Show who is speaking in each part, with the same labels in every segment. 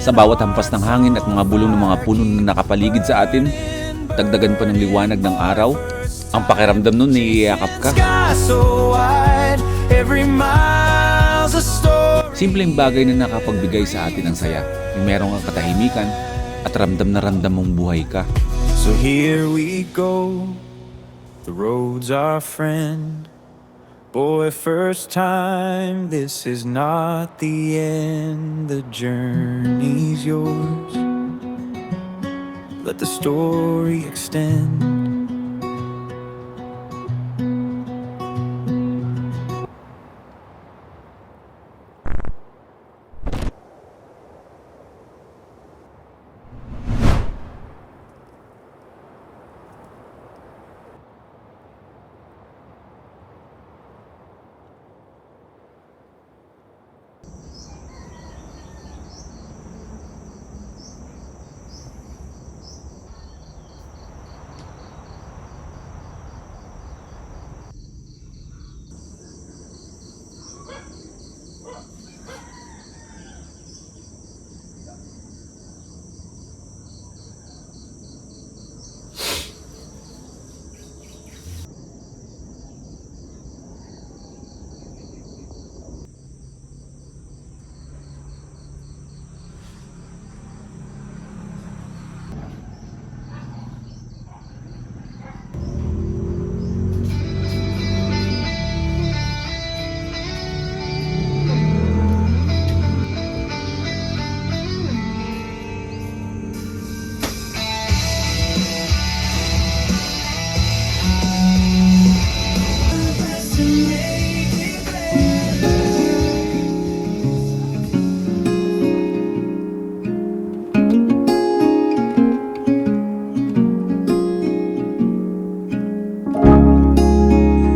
Speaker 1: Sa bawat hampas ng hangin at mga bulong ng mga puno na nakapaligid sa atin, dagdagan pa ng liwanag ng araw, ang pakiramdam nun niyayakap ka. Simpleng bagay na nakapagbigay sa atin ng saya, yung merong kang katahimikan at ramdam na ramdam mong buhay ka.
Speaker 2: So here we go, the road's our friend. Boy, first time, this is not the end. The journey's yours. Let the story extend.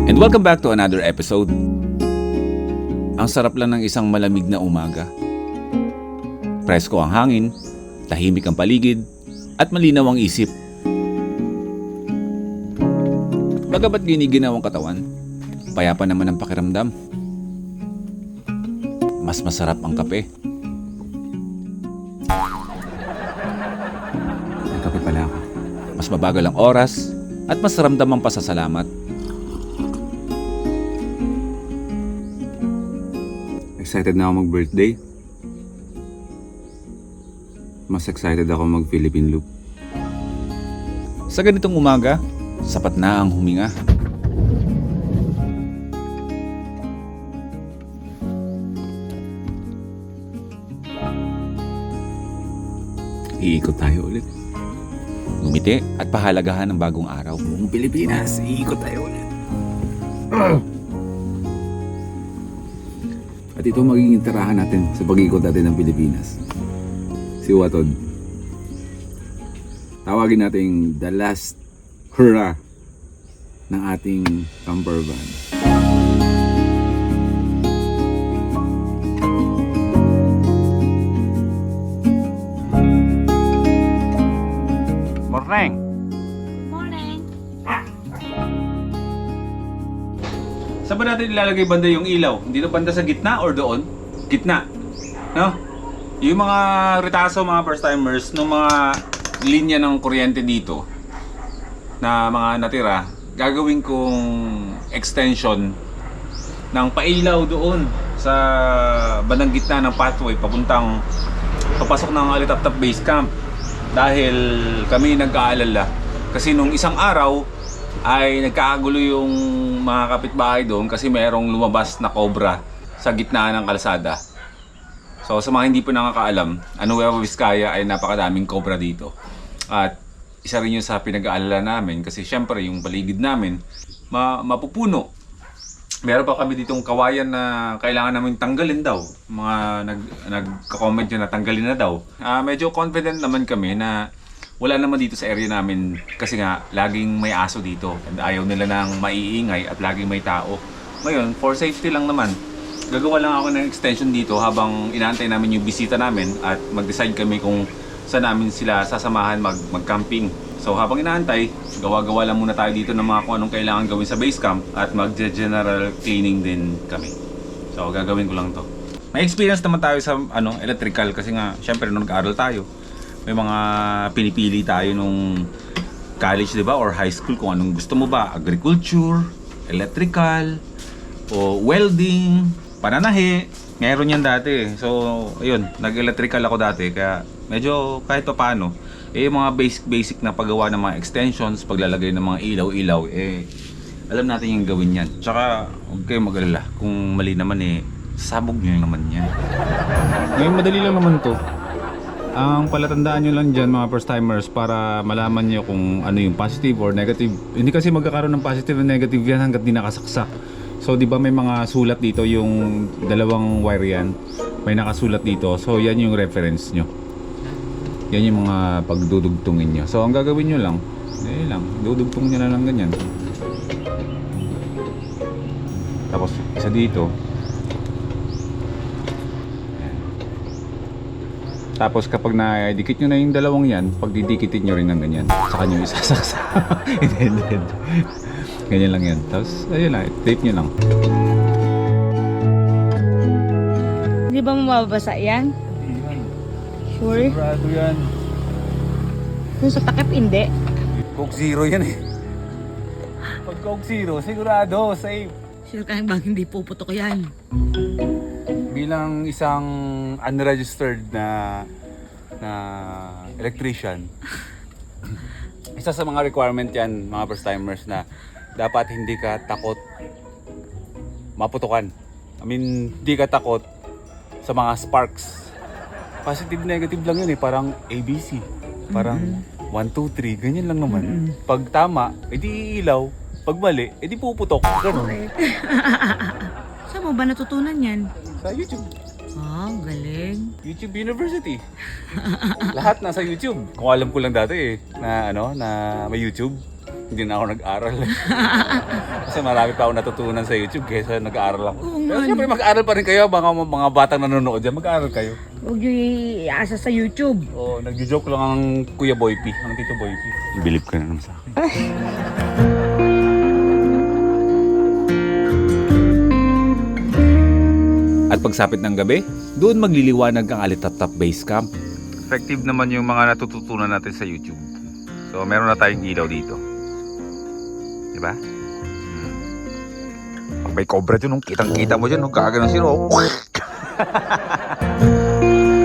Speaker 1: And welcome back to another episode. Ang sarap lang ng isang malamig na umaga. Presko ang hangin, tahimik ang paligid, at malinaw ang isip. Bagamat giniginaw ang katawan, payapa naman ang pakiramdam. Mas masarap ang kape. May kape pala ako. Mas mabagal ang oras, at mas ramdam ang pasasalamat. Excited na ako mag-birthday. Mas excited ako mag-Philippine Loop. Sa ganitong umaga, sapat na ang huminga. Iikot tayo ulit. Ngumiti at pahalagahan ng bagong araw. Buong Pilipinas, iikot tayo ulit. At ito magiging tirahan natin sa pag-ikot natin ng Pilipinas. Si Watod. Tawagin natin the last hurrah ng ating camper van. Morning! Saan ba natin ilalagay banda yung ilaw? Dito banda sa gitna or doon? Gitna. No? Yung mga retaso, mga first timers, ng mga linya ng kuryente dito na mga natira, gagawin kong extension ng pailaw doon sa bandang gitna ng pathway papasok ng Alitaptap Base Camp. Dahil kami nag-aalala kasi nung isang araw ay nagkakagulo yung mga kapitbahay doon kasi mayroong lumabas na cobra sa gitna ng kalsada. So sa mga hindi po nakakaalam, Nueva Vizcaya ay napakadaming cobra dito. At isa rin yun sa pinag-aalala namin kasi syempre yung paligid namin mapupuno. Meron pa kami ditong kawayan na kailangan namin tanggalin daw. Mga nagko-comment yun na tanggalin na daw. Medyo confident naman kami na wala naman dito sa area namin kasi nga laging may aso dito and ayaw nila ng maiingay at laging may tao. Ngayon, for safety lang naman, gagawa lang ako ng extension dito habang inaantay namin yung bisita namin at mag-decide kami kung saan namin sila sasamahan mag-camping. So habang inaantay, gawa-gawa lang muna tayo dito ng mga kung anong kailangan gawin sa base camp at mag-general cleaning din kami. So gagawin ko lang to. may experience naman tayo sa electrical kasi nga syempre nung nag-aaral tayo, may mga pinipili tayo nung college, 'di ba, or high school kung anong gusto mo ba, agriculture, electrical, o welding, pananahi. Meron yan dati. So, ayun, nag-electrical ako dati kaya medyo kahit pa paano, mga basic na paggawa ng mga extensions, paglalagay ng mga ilaw-ilaw, alam natin yung gawin yan. Tsaka, huwag kayong mag-alala. Kung mali naman sabog nyo naman yan. Ngayon, madali lang naman to. Ang palatandaan nyo lang dyan mga first timers para malaman nyo kung ano yung positive or negative. Hindi kasi magkakaroon ng positive and negative yan hanggat di nakasaksak. So di ba may mga sulat dito, yung dalawang wire yan, may nakasulat dito. So yan yung reference nyo. Yan yung mga pagdudugtungin nyo. So ang gagawin nyo lang, dudugtong nyo na lang ganyan. Tapos isa dito. Tapos kapag na-dikit nyo na yung dalawang yan, pagdidikitin nyo rin ng ganyan. Saka nyo isasaksa. Hindi. Ganyan lang yan. Tapos, ayun lang, tape nyo lang.
Speaker 3: Hindi ba mababasa yan? Sure?
Speaker 1: Sigurado yan.
Speaker 3: Kung sa takip, hindi.
Speaker 1: Coke Zero yan Pag Coke Zero, sigurado, safe.
Speaker 3: Sure ka bang hindi puputok yan?
Speaker 4: Bilang isang unregistered na electrician, isa sa mga requirement yan, mga first timers, na dapat hindi ka takot maputukan. I mean, hindi ka takot sa mga sparks. Positive, negative lang yun parang ABC. Parang 1, 2, 3, ganyan lang naman. Pag tama, edi ilaw. Pag mali, edi puputok. Ganun.
Speaker 3: Saan mo ba natutunan yan?
Speaker 4: Sa YouTube.
Speaker 3: Galing.
Speaker 4: YouTube University. Lahat nasa YouTube. Kung alam ko lang dati na may YouTube, hindi na ako nag-aral. Kasi marami pa ako natutunan sa YouTube kaysa nag-aaral ako.
Speaker 3: Oo
Speaker 4: Pero
Speaker 3: nga,
Speaker 4: siyempre mag-aaral pa rin kayo, mga batang nanonood dyan, mag-aaral kayo.
Speaker 3: Huwag yung iasa sa YouTube.
Speaker 4: Oo, nag-joke lang ang Kuya Boy P, ang Tito Boy P. I-believe ka na naman sa akin.
Speaker 1: At pagsapit ng gabi, doon magliliwanag ang Alitap-Tap Base Camp. Effective naman yung mga natututunan natin sa YouTube. So meron na tayong ilaw dito. Diba? Pag may cobra dyan, kitang-kita mo dyan, kagano'n sino.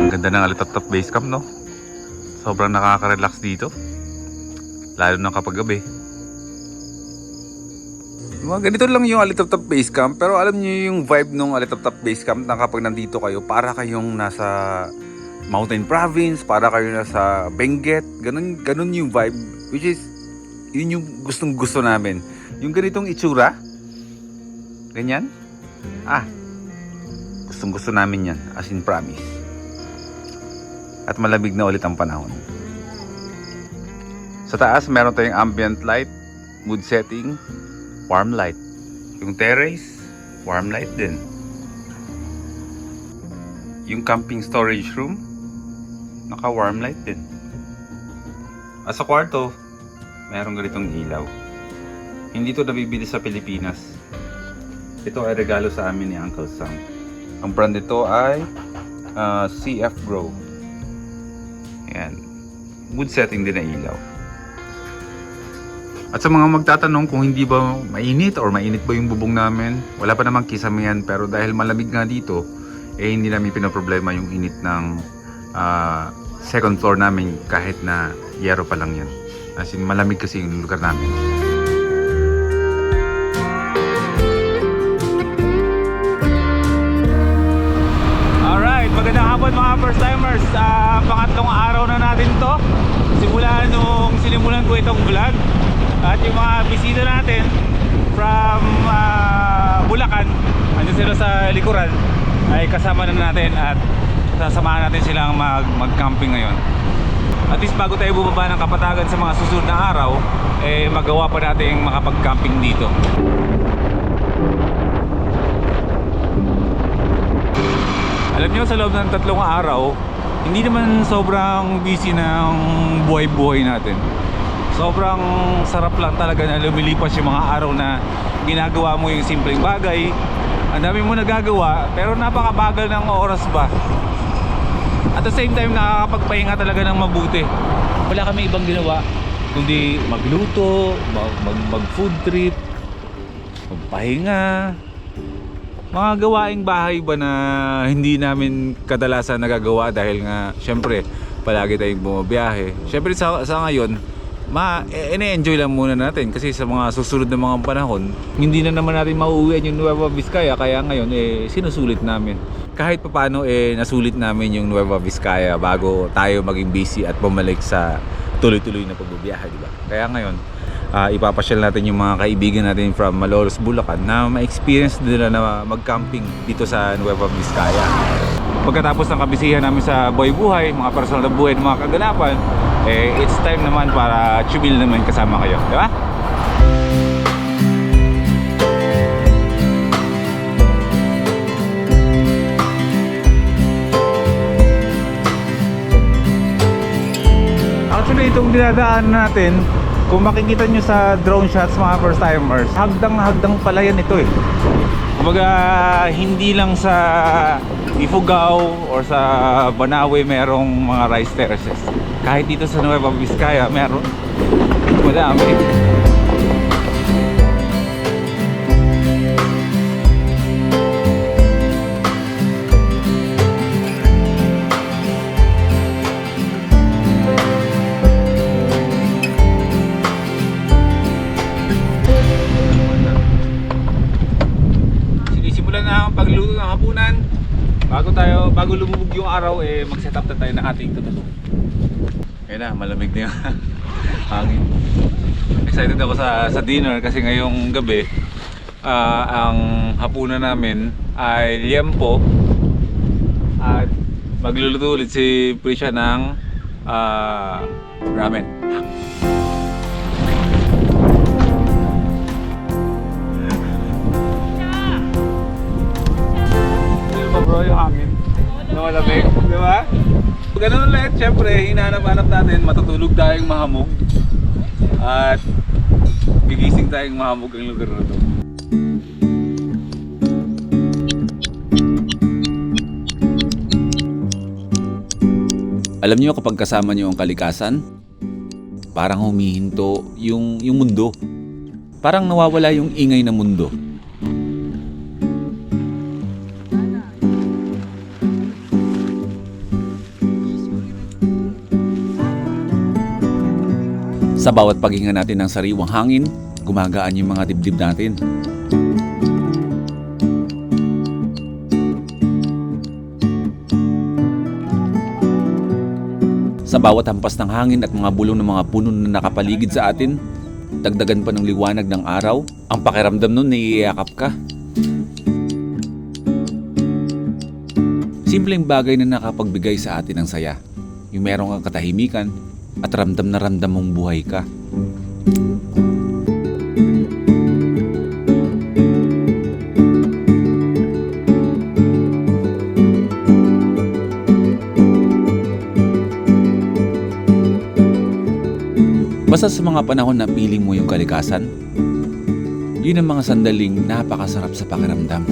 Speaker 1: Ang ganda ng Alitap-Tap Base Camp, no? Sobrang nakaka-relax dito. Lalo na kapag gabi. Ganito lang yung Alitap-Tap Base Camp, pero alam niyo yung vibe ng Alitap-Tap Base Camp na kapag nandito kayo, para kayong nasa Mountain Province, para kayo nasa Benguet, ganun yung vibe, which is yun yung gustong gusto namin. Yung ganitong itsura, ganyan, gustong gusto namin yan, as in promise. At malamig na ulit ang panahon. Sa taas meron tayong ambient light, mood setting, warm light. Yung terrace, warm light din. Yung camping storage room, naka warm light din. At sa kwarto, mayroong ganitong ilaw. Hindi to nabibili sa Pilipinas. Ito ay regalo sa amin ni Uncle Sam. Ang brand nito ay CF Grow. Ayan. Mood setting din na ilaw. At sa mga magtatanong kung hindi ba mainit or mainit ba yung bubong namin, wala pa namang kisame yan, pero dahil malamig nga dito, hindi namin pinaproblema yung init ng second floor namin kahit na yero pa lang yan. As in, malamig kasi yung lugar namin. Alright, magandang hapon mga first timers. Pangatlong araw na natin to. Simula nung sinimulan ko itong vlog. At yung mga bisita natin from Bulacan, andun sila sa likuran, ay kasama na natin at sasamahan natin silang mag-camping ngayon. At least bago tayo bumaba ng Kapatagan sa mga susunod na araw, magawa pa natin makapag-camping dito. Alam nyo, sa loob ng 3 araw, hindi naman sobrang busy ng buhay-buhay natin. Sobrang sarap lang talaga na lumilipas yung mga araw na ginagawa mo yung simpleng bagay,
Speaker 4: Ang dami mo nagagawa, pero napakabagal ng oras ba. At the same time, nakakapagpahinga talaga ng mabuti. Wala kami ibang ginawa kundi magluto, mag food trip, magpahinga. Mga gawaing bahay ba na hindi namin kadalasan nagagawa dahil nga syempre palagi tayong bumabiyahe. Syempre sa ngayon, ine-enjoy lang muna natin kasi sa mga susunod na mga panahon, hindi na naman natin mauuwian yung Nueva Vizcaya, kaya ngayon sinusulit namin. Kahit papaano nasulit namin yung Nueva Vizcaya bago tayo maging busy at bumalik sa tuloy-tuloy na pagbibiyahe, di ba? Kaya ngayon, ipapasyal natin yung mga kaibigan natin from Malolos, Bulacan na ma-experience nila na mag-camping dito sa Nueva Vizcaya. Pagkatapos ng kabisihan namin sa buhay-buhay, mga personal na buhay, mga kaganapan, it's time naman para chill naman kasama kayo, di ba? Actually, itong dinadaan natin, kung makikita nyo sa drone shots mga first timers, hagdang palayan ito eh. Kumbaga, hindi lang sa Ifugao or sa Banawe merong mga rice terraces. Kahit dito sa Nueva Vizcaya meron. Madami. Sinisimulan na ang pagluto ng hapunan. Bago lumubog yung araw, mag-set up na tayo ng ating tutulog. Kaya na, malamig na yung hangin. Excited ako sa dinner kasi ngayong gabi, ang hapunan namin ay liempo at magluluto ulit si Prisha ng ramen. Bro, yung hangin na malamig, di ba? Ganun ulit, syempre, hinahanap-hanap natin, matutulog tayong mahamog at gigising tayong mahamog ang lugar na to. Alam niyo kapag kasama niyo ang kalikasan, parang humihinto yung mundo. Parang nawawala yung ingay ng mundo. Sa bawat paghinga natin ng sariwang hangin, gumagaan yung mga dibdib natin. Sa bawat hampas ng hangin at mga bulong ng mga puno na nakapaligid sa atin, dagdagan pa ng liwanag ng araw, ang pakiramdam nun naiiyakap ka. Simpleng bagay na nakapagbigay sa atin ng saya. Yung merong kang katahimikan, at ramdam na ramdam mong buhay ka. Basta sa mga panahon na piling mo yung kalikasan, yun ang mga sandaling napakasarap sa pakiramdam.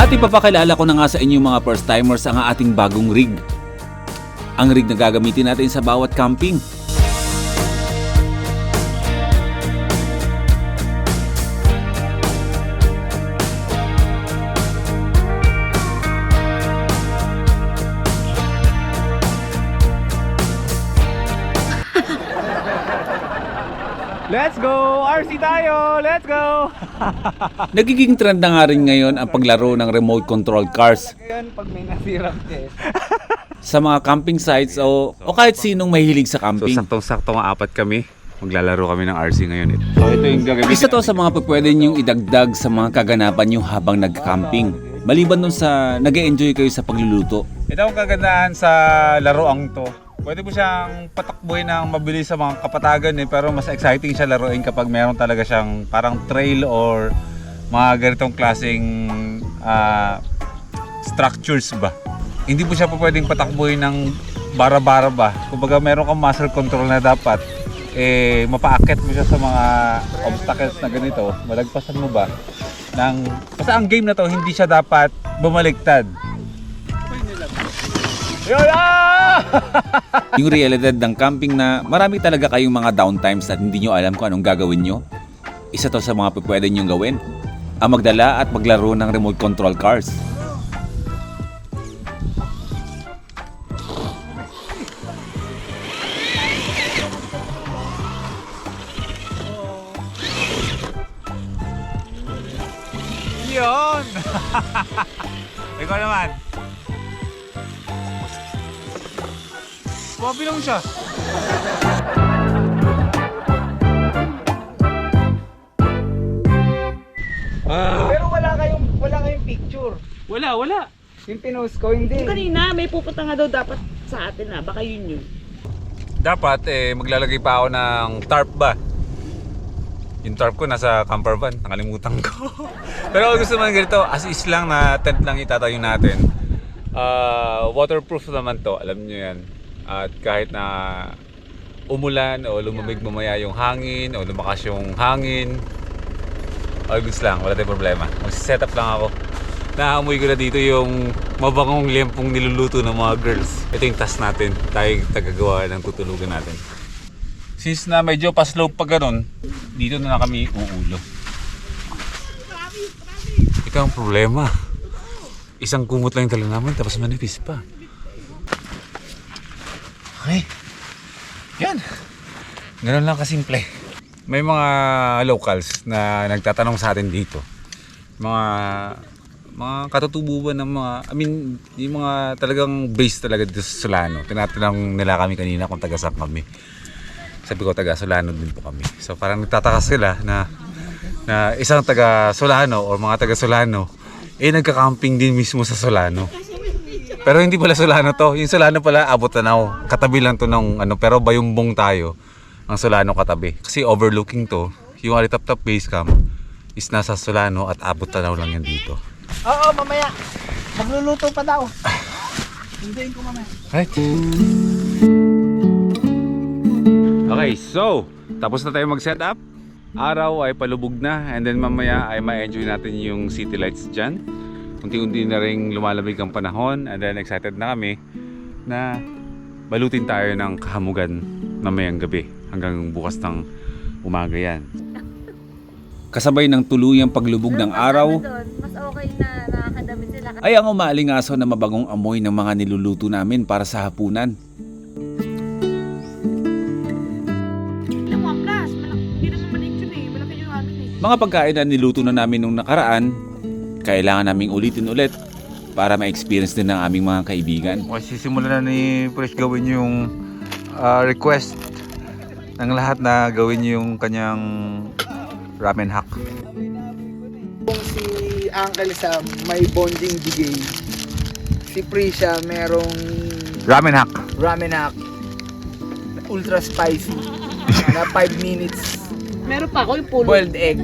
Speaker 4: At ipapakilala ko na nga sa inyo mga first timers ang ating bagong rig. Ang rig na gagamitin natin sa bawat camping. Let's go! RC tayo! Let's go! Nagiging trend na nga rin ngayon ang paglaro ng remote controlled cars.
Speaker 5: Ngayon, pag may nasirang test.
Speaker 4: Sa mga camping sites o kahit sinong mahilig sa
Speaker 1: So
Speaker 4: camping.
Speaker 1: saktong-sakto nga apat kami. Maglalaro kami ng RC ngayon. So ito yung gagamitin.
Speaker 4: Isa to sa mga pwede niyong idagdag sa mga kaganapan niyo habang nag-camping. Maliban dun sa nag-e-enjoy kayo sa pagluluto.
Speaker 1: Ito ang kagandahan sa laruang to.
Speaker 4: Pwede mo siyang patakbuhin ng mabilis sa mga kapatagan pero mas exciting siya laruin kapag meron talaga siyang parang trail or mga ganitong klaseng structures ba. Hindi po siya po pwedeng patakbuhin ng bara-bara ba. Kumbaga meron kang muscle control na dapat mapaakyat mo siya sa mga obstacles na ganito. Malagpasan mo ba? Basta ang game na to hindi siya dapat bumaliktad.
Speaker 1: Yung realidad ng camping na marami talaga kayong mga downtimes at hindi nyo alam kung anong gagawin nyo. Isa to sa mga pwede nyong gawin. Ang magdala at maglaro ng remote control cars.
Speaker 4: Yun! Ikaw naman. Mabilong siya.
Speaker 5: Pero wala kayong picture.
Speaker 4: Wala.
Speaker 5: Yung pinost ko, hindi.
Speaker 3: Kanina, may pupunta nga daw dapat sa atin na. Baka yun yun.
Speaker 4: Dapat maglalagay pa ako ng tarp ba? Yung tarp ko nasa camper van, nakalimutan ko. Pero kung gusto naman ganito, as is lang na tent lang itatayo natin. Waterproof naman to, alam nyo yan. At kahit na umulan o lumamig mamaya yung hangin o lumakas yung hangin, all goods lang, wala tayong problema. Mag-set up lang ako. Naamoy ko na dito yung mabangong lempong niluluto ng mga girls. Ito yung task natin, tayo tagagawa ng tutulugan natin. Since na medyo pa-slope pa ganun, dito na kami uulo. Ito ang problema. Isang kumot lang yung talo namin, tapos manipis pa. Okay. Yan. Ganun lang kasimple. May mga locals na nagtatanong sa atin dito. Mga katutubuan ng mga, yung mga talagang base talaga dito sa Solano. Tinatanong nila kami kanina kung taga saan kami. Sabi ko taga Solano din po kami. So parang nagtataka sila na isang taga Solano o mga taga Solano nagka-camping din mismo sa Solano. Pero hindi pala Solano to. Yung Solano pala Abot Tanaw. Katabi lang to ng pero Bayumbong tayo. Ang Solano katabi. Kasi overlooking to. Yung Alitap-Tap base camp is nasa Solano at Abot Tanaw lang yan dito.
Speaker 5: Oo, mamaya. Magluluto pa daw. Hintayin ko mamaya.
Speaker 4: Right. Okay, so tapos na tayo mag-set up. Araw ay palubog na and then mamaya ay ma-enjoy natin yung city lights dyan. Unti-unti na rin lumalamig ang panahon and then excited na kami na balutin tayo ng kahamugan mamayang gabi hanggang bukas ng umaga yan.
Speaker 1: Kasabay ng tuluyang paglubog ng araw,
Speaker 6: Mas okay na nakakadamit sila.
Speaker 1: ay ang umaalingaso na mabagong amoy ng mga niluluto namin para sa hapunan.
Speaker 3: Alam mo, plus, hindi naman maliit yun eh. Malaki yung amin eh.
Speaker 1: Mga pagkain na niluto na namin nung nakaraan, kailangan naming ulitin ulit para ma-experience din ng aming mga kaibigan.
Speaker 4: Okay, sisimulan na ni Fresh gawin yung request ng lahat na gawin yung kanyang ramen hack.
Speaker 5: Kung si Uncle Sam may bonding bigay, si Prisha merong
Speaker 4: Ramen hack.
Speaker 5: ramen hack ultra spicy na 5 minutes
Speaker 3: Meron pa ako yung pulo.
Speaker 5: boiled egg.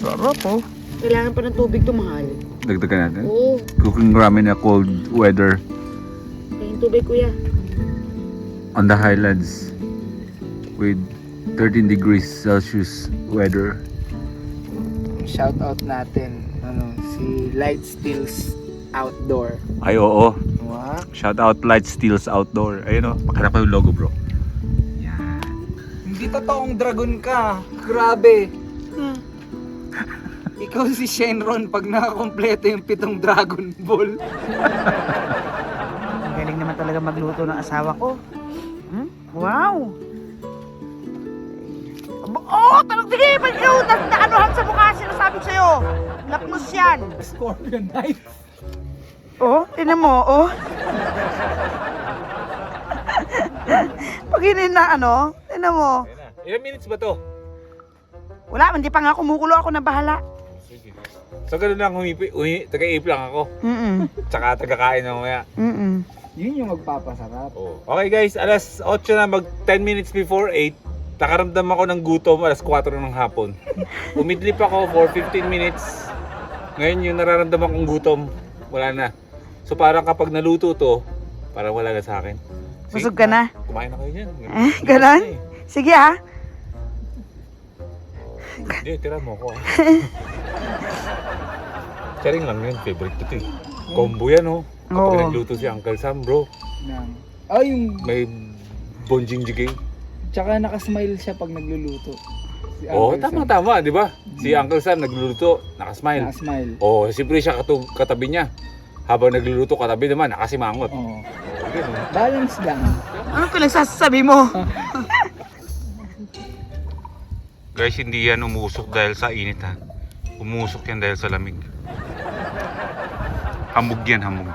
Speaker 4: Sarap po.
Speaker 3: Kailangan pa ng tubig to mahal.
Speaker 4: Dagdagan natin.
Speaker 3: Oo.
Speaker 4: Cooking ramen na cold weather
Speaker 3: Yung tubig kuya.
Speaker 4: on the highlands with 13 degrees Celsius weather.
Speaker 5: Shout out natin si Light Steels Outdoor.
Speaker 4: Ay oo.
Speaker 5: Wow.
Speaker 4: Shout out Light Steels Outdoor. Ayun o, pakita pa yung logo bro.
Speaker 5: Hindi totoong dragon ka. Grabe. Ikaw si Shenron pag nakakompleto yung 7 Dragon Ball.
Speaker 7: Ang galing naman talaga magluto ng asawa ko. Wow! Oh, talagang sige! Ba't ikaw naanuhan sa mukha sinasabi sa'yo? Lapnos yan!
Speaker 5: Scorpion Knight.
Speaker 7: Oh, tinan mo, oh. Pag hindi na tinan mo.
Speaker 4: Ilang minutes ba to?
Speaker 7: Wala, hindi pa nga kumukulo ako na bahala.
Speaker 4: So ganun lang taga-ip lang ako.
Speaker 7: Mm-mm.
Speaker 4: Tsaka taga-kain na mamaya.
Speaker 7: Mm-mm.
Speaker 5: Yun yung magpapasarap.
Speaker 4: Oh. Okay guys, alas 8 na, mag 10 minutes before 8. Nakaramdam ako ng gutom alas 4 ng hapon. Umidlip ako for 15 minutes. Ngayon yung nararamdaman kong gutom, wala na. So parang kapag naluto to, parang wala na sa akin.
Speaker 7: Busog ka na?
Speaker 4: Kumain na kayo dyan.
Speaker 7: Ganon? Sige ha.
Speaker 4: Hindi, tira mo ako. Charing lang yun, favorite ko to eh. Combo yan oh. Kapag
Speaker 7: Oo.
Speaker 4: nagluto si Uncle Sam bro,
Speaker 5: Yung...
Speaker 4: may bonjing jigay.
Speaker 5: Tsaka nakasmile siya pag nagluluto. Si
Speaker 4: Oo,
Speaker 5: Uncle Sam.
Speaker 4: tama, di ba? Si Uncle Sam nagluluto, nakasmile.
Speaker 5: Nakasmile.
Speaker 4: Oo, siyempre siya katabi niya. Habang nagluluto katabi naman, nakasimangot.
Speaker 5: Oo.
Speaker 4: Ganun.
Speaker 5: Balance lang.
Speaker 7: Ano pinagsasabi mo?
Speaker 4: Guys, hindi yan umusok dahil sa init ha. Umusok yan dahil sa lamig. Hamog yan, hamog.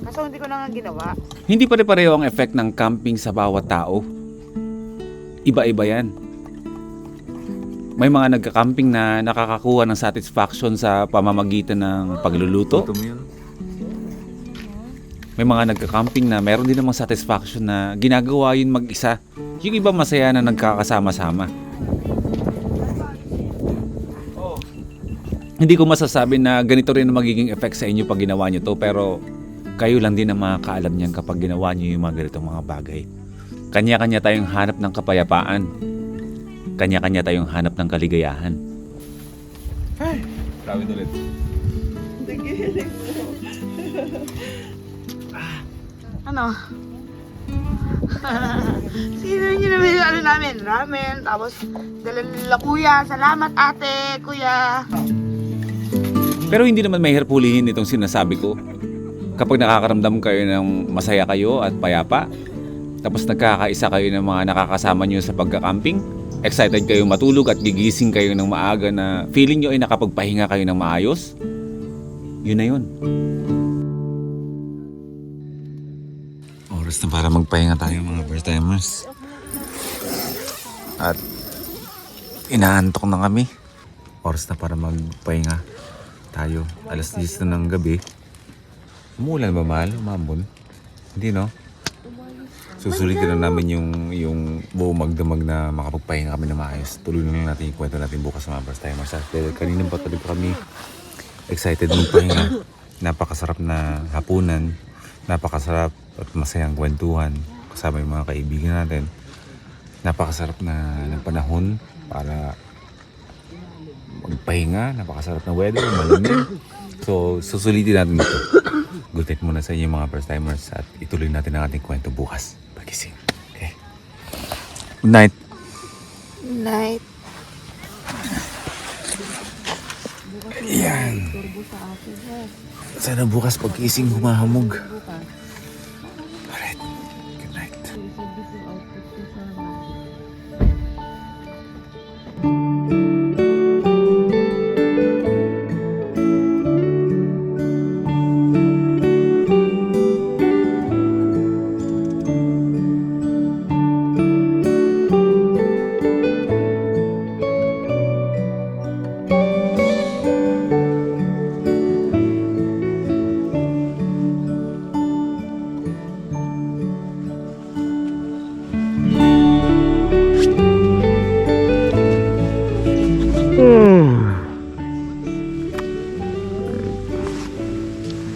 Speaker 7: Kaso hindi ko na nga ginawa.
Speaker 1: Hindi pare-pareho ang effect ng camping sa bawat tao. Iba-iba yan. May mga nagka-camping na nakakakuha ng satisfaction sa pamamagitan ng pagluluto. May mga nagka-camping na meron din namang satisfaction na ginagawa yun mag-isa. Yung iba masaya na nagkakasama-sama. Hindi ko masasabi na ganito rin ang magiging effect sa inyo pag ginawa nyo to, pero kayo lang din ang makakaalam niyan kapag ginawa nyo yung mga ganitong mga bagay. Kanya-kanya tayong hanap ng kapayapaan. Kanya-kanya tayong hanap ng kaligayahan.
Speaker 4: Grabe ulit.
Speaker 7: Ano? Sino nyo naman yung ano namin? Ramen. Tapos, dala nila kuya. Salamat ate, kuya.
Speaker 1: Pero hindi naman mahirap hulihin itong sinasabi ko. Kapag nakakaramdam kayo ng masaya kayo at payapa, tapos nagkakaisa kayo ng mga nakakasama nyo sa pagkakamping, excited kayo matulog at gigising kayo ng maaga na feeling nyo ay nakapagpahinga kayo ng maayos, yun na yun. Oras na para magpahinga tayo mga first timers. At inaantok na kami. Oras na para magpahinga tayo. Alas 10 na ng gabi. Umulan ba mahal? Umambon? Hindi no? Susulitin na namin yung buong magdamag na makapagpahinga kami na maayos. Tuloy na lang natin yung kwento natin bukas mga first timers. Dahil kanina pa talaga kami excited magpahinga. Napakasarap na hapunan. Napakasarap at masayang kwentuhan kasama yung mga kaibigan natin. Napakasarap na ng panahon para magpahinga. Napakasarap na weather, malamig. So, susulitin natin ito. Good night muna sa inyo mga first timers at ituloy natin ang ating kwento bukas. Pagising. Okay. Good night.
Speaker 7: Night.
Speaker 1: Ayan. Sana bukas pagkising humahamog. Alright. Good night.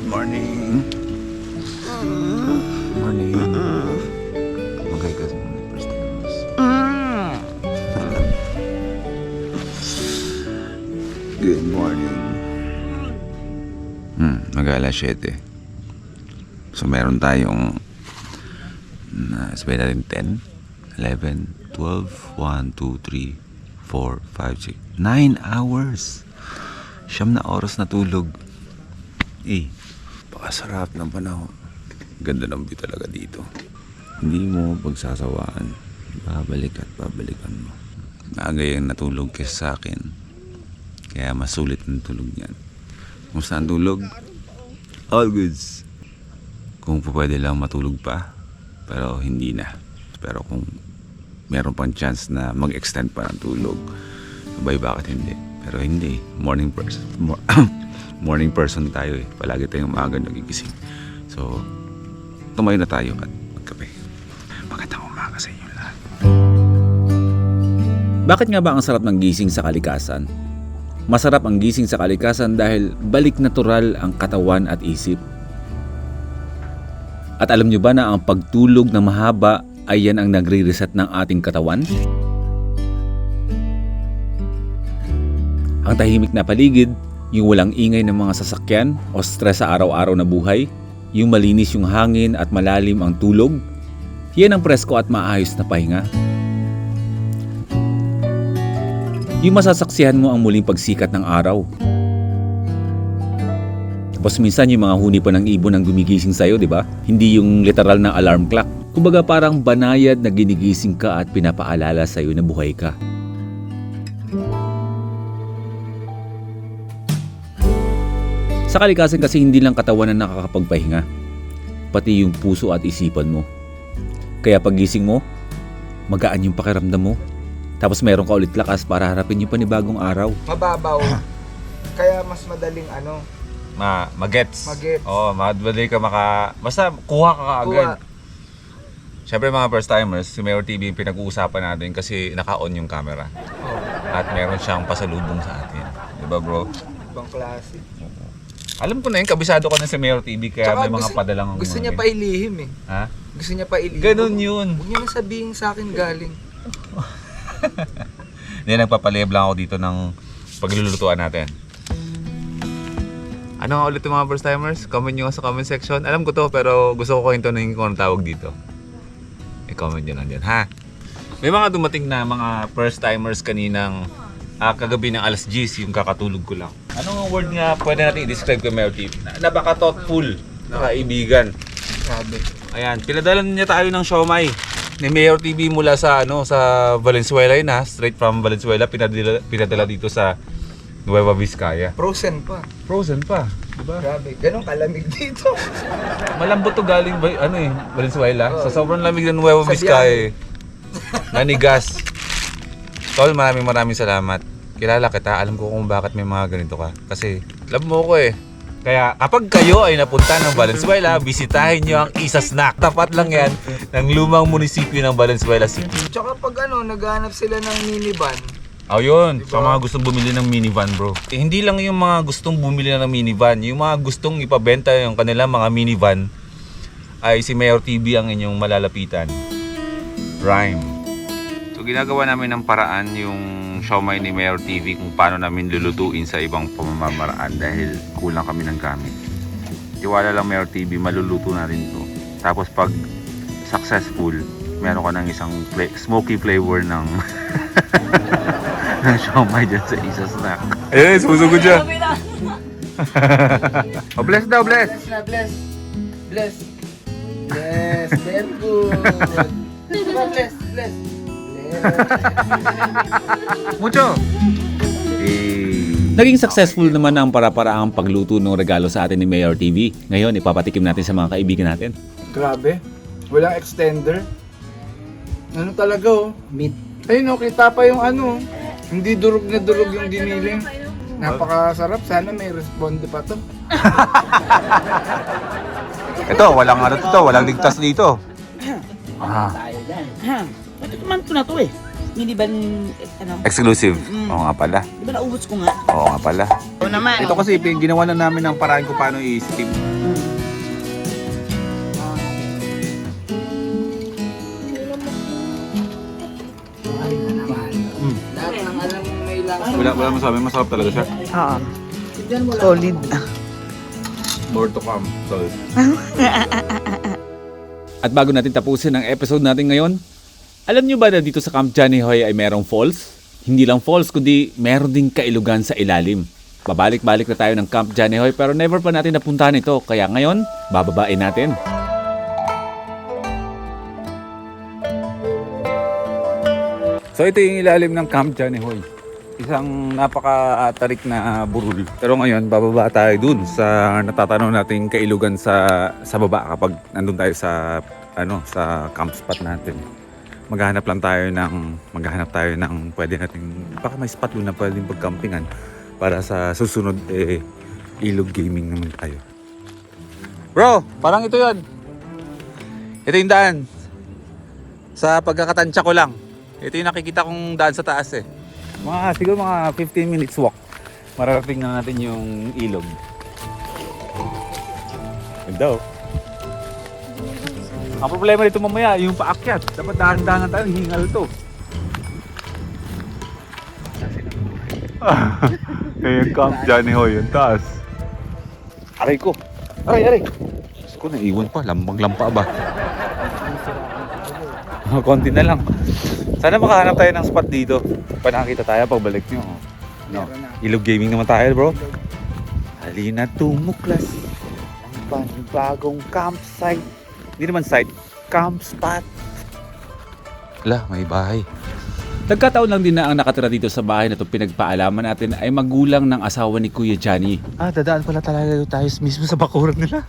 Speaker 1: Morning. Morning. Okay ka sa mga first timers. Good morning. Mag-alas 7. So meron tayong sabihin natin 10, 11, 12, 1, 2, 3, 4, 5, 6, 9 hours. 9 na oras na tulog. Pakasarap ng panahon. Ganda ng view talaga dito. Hindi mo pagsasawaan. Babalik at babalikan mo. Maaga yung natulog kasi sa akin. Kaya masulit ang tulog niyan. Kung saan tulog, all goods. Kung pwede lang matulog pa, pero hindi na. Pero kung meron pang chance na mag-extend pa ng tulog, sabay bakit hindi? Pero hindi, morning person. Morning person tayo eh. Palagi tayong maaga nagigising. So, tumayo na tayo at magkape. Magandang umaga sa inyo lahat. Bakit nga ba ang sarap ng gising sa kalikasan? Masarap ang gising sa kalikasan dahil balik natural ang katawan at isip. At alam nyo ba na ang pagtulog na mahaba ay yan ang nagre-reset ng ating katawan? Ang tahimik na paligid, yung walang ingay ng mga sasakyan o stress sa araw-araw na buhay, yung malinis yung hangin at malalim ang tulog, yan ang presko at maayos na pahinga. Yung masasaksihan mo ang muling pagsikat ng araw. Tapos minsan yung mga huni pa ng ibon ang gumigising sa'yo, di ba? Hindi yung literal na alarm clock. Kumbaga parang banayad na ginigising ka at pinapaalala sa'yo na buhay ka. Sa kalikasan kasi hindi lang katawan na nakakapagpahinga, pati yung puso at isipan mo. Kaya pagising mo, magaan yung pakiramdam mo. Tapos meron ka ulit lakas para harapin yung panibagong araw.
Speaker 5: Mababaw. Kaya mas madaling
Speaker 1: Magets.
Speaker 5: Magets.
Speaker 1: Oo, madali ka basta kuha ka kaagad.
Speaker 5: Kuha.
Speaker 1: Siyempre mga first timers, si Mayor TV yung pinag-uusapan natin kasi naka-on yung camera. At meron siyang pasalubong sa atin. Diba bro?
Speaker 5: Ibang klase.
Speaker 1: Alam ko na yun, kabisado ka na si Mayor TV kaya
Speaker 5: Tsaka
Speaker 1: may mga padalang...
Speaker 5: Gusto niya pa ilihim eh.
Speaker 1: Ha?
Speaker 5: Gusto niya pa ilihim.
Speaker 1: Ganun yun.
Speaker 5: Huwag niya na sabihin sa akin galing.
Speaker 1: Hindi, nagpapalib lang ako dito ng paglulutuan natin. Ano nga ulit yung mga first timers? Comment nyo sa comment section. Alam ko to pero gusto ko hintunin kung anong tawag dito. I-comment nyo lang dyan, ha? May mga dumating na mga first timers kaninang kagabi ng alas 10 yung kakatulog ko lang. Anong word nga pwede natin i-describe kay Mayor TV? Napaka-thoughtful na kaibigan.
Speaker 5: Grabe.
Speaker 1: Ayan, pinadala niya tayo ng siomay ni Mayor TV mula sa sa Valenzuela yun ha. Straight from Valenzuela, pinadala dito sa Nueva Vizcaya.
Speaker 5: Frozen pa.
Speaker 1: Frozen pa, di ba?
Speaker 5: Grabe. Ganun kalamig dito.
Speaker 1: Malambot to galing Valenzuela.
Speaker 5: Oo.
Speaker 1: Sa sobrang lamig ng Nueva
Speaker 5: Sa
Speaker 1: Vizcaya. Nanigas. Tol, maraming salamat. Kilala kita, alam ko kung bakit may mga ganito ka. Kasi love mo ko eh. Kaya kapag kayo ay napunta ng Valenzuela, bisitahin nyo ang Isa Snack. Tapat lang yan ng lumang munisipyo ng Valenzuela City.
Speaker 5: Tsaka pag naghahanap sila ng minivan.
Speaker 1: Oh yun,
Speaker 5: Diba?
Speaker 1: sa mga gustong bumili ng minivan bro. Hindi lang yung mga gustong bumili ng minivan, yung mga gustong ipabenta yung kanilang mga minivan ay si Mayor TV ang inyong malalapitan. Rhyme. So ginagawa namin ng paraan yung siomay ni Mayor TV kung paano namin lulutuin sa ibang pamamaraan dahil kulang kami ng gamit. Tiwala lang Mayor TV, maluluto natin ito. Tapos pag successful, meron ka ng isang smoky flavor ng ng siomay dyan sa Isa Snack. Ayun, susugod siya. Oh, bless daw, bless.
Speaker 5: Bless na, bless. Bless. Bless. Very good. Diba, bless, bless.
Speaker 1: Mucho. Naging successful naman ang para-paraang pagluto ng regalo sa atin ni Mayor TV. Ngayon, ipapatikim natin sa mga kaibigan natin.
Speaker 5: Grabe. Walang extender. Ano talaga meat. Ayun kita pa yung hindi durog na durog yung giniling. Napakasarap. Sana may responde pa to.
Speaker 1: Ito, walang ligtas dito.
Speaker 7: Tayo dyan. Ito naman ko na to eh. Hindi ba
Speaker 1: Exclusive. Oo nga pala.
Speaker 7: Di ba naubos ko nga?
Speaker 1: Oo nga pala.
Speaker 7: Oo naman.
Speaker 1: Ito kasi ginawa na namin ng paraan kung paano i-steam.
Speaker 5: Lahat ng alam mong may lasa.
Speaker 1: Wala masabi, masarap talaga siya.
Speaker 7: Oo. Solid.
Speaker 1: More to come. At bago natin tapusin ang episode natin ngayon, alam nyo ba na dito sa Camp Johnny Hoy ay merong falls? Hindi lang falls, kundi meron ding kailugan sa ilalim. Babalik-balik na tayo ng Camp Johnny Hoy pero never pa natin napuntahan ito. Kaya ngayon, bababain natin. So ito yung ilalim ng Camp Johnny Hoy. Isang napaka-tarik na burul. Pero ngayon, bababa tayo dun sa natatanaw nating kailugan sa baba kapag nandun tayo sa sa camp spot natin.
Speaker 4: maghahanap tayo ng pwede nating, baka may spot doon na pwedeng pagcampingan para sa susunod ilog gaming naman tayo. Bro, parang ito yon. Ito yung daan. Sa pagkakatansya ko lang. Ito yung nakikita kong daan sa taas eh. Siguro mga 15 minutes walk. Mararating na natin yung ilog. Ganda oh. Ang problema nito mamaya, yung paakyat. Dapat dahan-dahan tayo, hingal to. Yung Camp Johnny Hoy, yung taas. Aray ko. Aray. Diyos ko, naiwan pa. Lambang-lampa ba? Konti na lang. Sana makahanap tayo ng spot dito. Panakita tayo pagbalik nyo. No. Ilog gaming naman tayo, bro. Halina tumuklas ang panibagong campsite. Hindi naman site, camp spot. Wala, may bahay. Nagkataon lang din na ang nakatira dito sa bahay na ito pinagpaalaman natin ay magulang ng asawa ni Kuya Johnny. Dadaan pala talaga tayo mismo sa bakuran nila.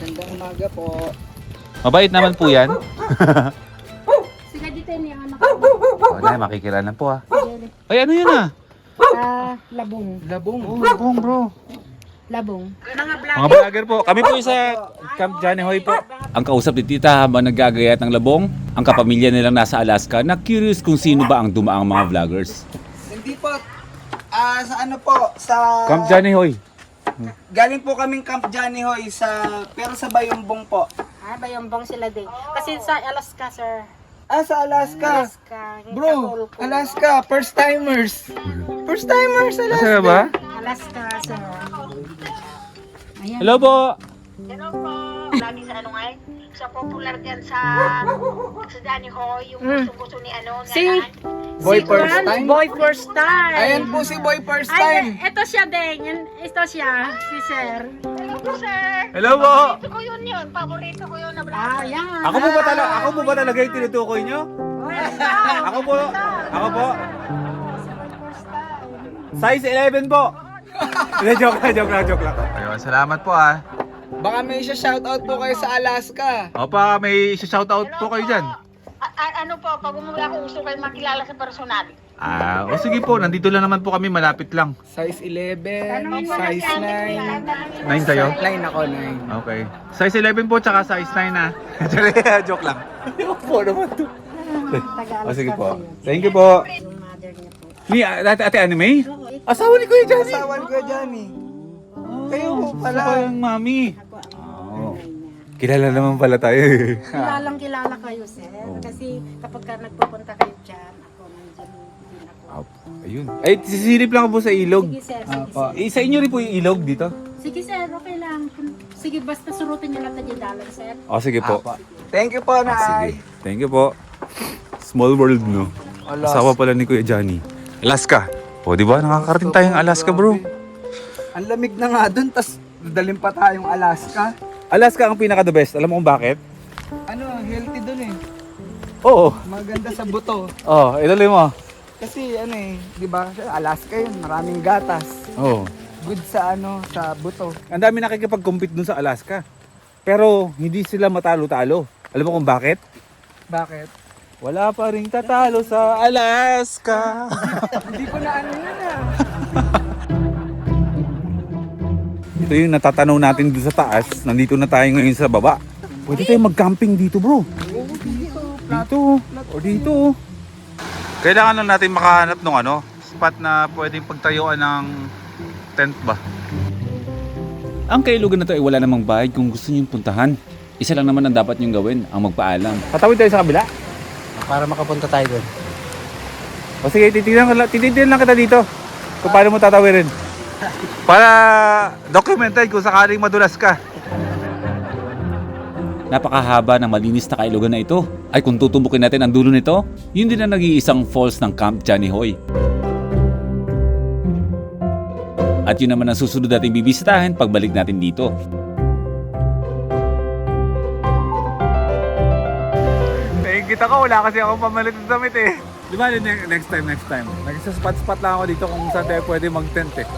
Speaker 5: Gandang umaga po.
Speaker 4: Mabait naman po yan.
Speaker 6: Sige, dito yung anak
Speaker 4: Nay, makikilalan po ha. Ay, ano yun ah?
Speaker 6: Labong.
Speaker 5: Labong.
Speaker 4: Labong bro.
Speaker 6: Labong.
Speaker 4: Mga vlogger po. Kami po sa Camp Johnny Hoy po. Ang kausap ni Tita habang naggagayat ng labong, ang kapamilya nilang nasa Alaska na curious kung sino ba ang dumaang mga vloggers.
Speaker 8: Hindi po. Sa ano po, sa...
Speaker 4: Camp Johnny Hoy.
Speaker 8: Galing po kaming Camp Johnny Hoy pero sa Bayumbong po.
Speaker 6: Bayombong sila din. Kasi sa Alaska, sir.
Speaker 8: Sa Alaska. Bro,
Speaker 6: Acapulco.
Speaker 8: Alaska, first timers. First timers, Alaska.
Speaker 4: Masaya ba?
Speaker 6: Alaska, sir. Ayan.
Speaker 4: Hello po.
Speaker 7: Hello po. Lagi sa ano nga sa popular dyan sa Johnny Hoy, yung gusto ni ano,
Speaker 8: Boy first time.
Speaker 6: Boy first time.
Speaker 8: Ayan po si Boy first
Speaker 6: Ay,
Speaker 8: time.
Speaker 6: ito siya din. Ito siya, si sir.
Speaker 7: Hello po, sir.
Speaker 4: Hello po.
Speaker 7: Paborito ko yun. Paborito ko yun na vlog.
Speaker 6: Yan.
Speaker 4: Ako po ba talaga yung tinutukoy nyo? Ako po. Size 11 po. Joke lang. Ayun, salamat po ah.
Speaker 8: Baka may shoutout po kayo sa Alaska.
Speaker 4: Opa, may shoutout po kayo dyan.
Speaker 7: Ano po, pag umuwi ako, gusto kayo makilala sa personal.
Speaker 4: O sige po, nandito lang naman po kami, malapit lang.
Speaker 8: Size 11, size 9.
Speaker 4: 9 tayo?
Speaker 8: 9 ako, 9.
Speaker 4: Okay. Size 11 po, tsaka size 9 na. Joke lang. Po naman to. Sige po. Thank you po.
Speaker 6: Yung mother niya po.
Speaker 4: Ni ate Anime? Asawa ni Kuya Johnny.
Speaker 8: Asawa ko Johnny. Kayo po
Speaker 4: Pala
Speaker 8: pala.
Speaker 4: yung mami. Kilala naman pala tayo eh.
Speaker 6: Kilala kayo, sir. Kasi kapag ka nagpupunta kayo dyan, ako nandyan din ako.
Speaker 4: Ayun. Ay, sisilip lang po sa ilog.
Speaker 6: Sige, sir. Sige, sir.
Speaker 4: Sa inyo rin po yung ilog dito?
Speaker 6: Sige, sir. Okay lang. Sige, basta surutin niyo lang na dalan, sir.
Speaker 4: Sige po.
Speaker 8: Thank you po, Nay.
Speaker 4: Thank you po. Small world, no? Asawa pala ni Kuya Johnny. Alaska. O, di ba? Nakakarating tayong Alaska, bro.
Speaker 8: Ang lamig na nga dun, tas dadalhin pa tayong Alaska.
Speaker 4: Alaska ang pinaka-the best. Alam mo kung bakit?
Speaker 8: Ano, healthy dun eh.
Speaker 4: Oo.
Speaker 8: Maganda sa buto.
Speaker 4: Idali mo.
Speaker 8: Kasi ano eh, di ba? Alaska yun, maraming gatas.
Speaker 4: Oo.
Speaker 8: Good sa ano, sa buto.
Speaker 4: Ang dami nakikipag-compete dun sa Alaska. Pero hindi sila matalo-talo. Alam mo kung bakit?
Speaker 8: Bakit?
Speaker 4: Wala pa ring tatalo sa Alaska.
Speaker 8: Hindi ko na ano yun ah.
Speaker 4: Ito yung natatanaw natin dun sa taas. Nandito na tayo ngayon sa baba. Pwede tayo mag-camping dito, bro. Dito. O dito. Kailangan lang natin makahanap ng spot na pwedeng pagtayuan ng tent ba. Ang kailugan na to ay wala namang bayad kung gusto niyong puntahan. Isa lang naman ang dapat niyong gawin, ang magpaalam. Tatawid tayo sa kabila?
Speaker 8: Para makapunta tayo dun.
Speaker 4: O sige, titignan lang kita dito. Kung paano mo tatawirin. Para documented kung sakaling madulas ka. Napakahaba ng malinis na kailugan na ito. Ay kung tutumbukin natin ang dulo nito, yun din ang nag-iisang falls ng Camp Johnny Hoy. At yun naman ang susunod nating bibisitahin pagbalik natin dito. Kita ko, wala kasi akong pamalit ng damit eh. Di ba, next time. Nagsa-spot lang ako dito kung saan tayo pwede mag-tent eh.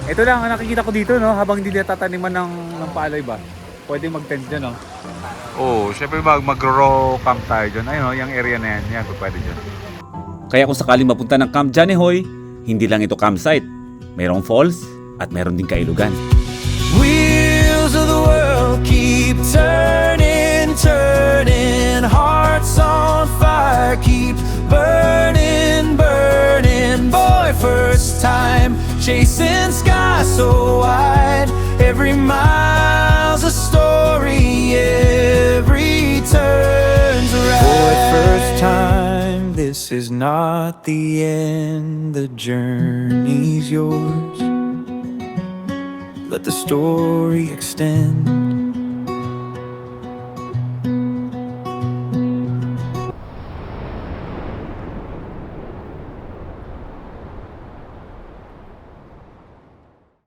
Speaker 4: Ito lang ang nakikita ko dito, no, habang hindi natataniman ng palay ba. pwede mag-tent dyan, oh. Oo, syempre mag-raw camp tayo dyan. Ayun, oh, yung area na yan. Yan, pwede dyan.
Speaker 9: Kaya kung sakaling mapunta ng Camp Johnny Hoy, hindi lang ito campsite. Mayroong falls at mayroon din kailugan.
Speaker 2: Wheels of the world keep turning, turning. Hearts on fire keep burning, burning. Boy, first time chasing sky so wide. Every mile's a story, every turn's a ride. Boy, first time, this is not the end. The journey's yours. Let the story extend.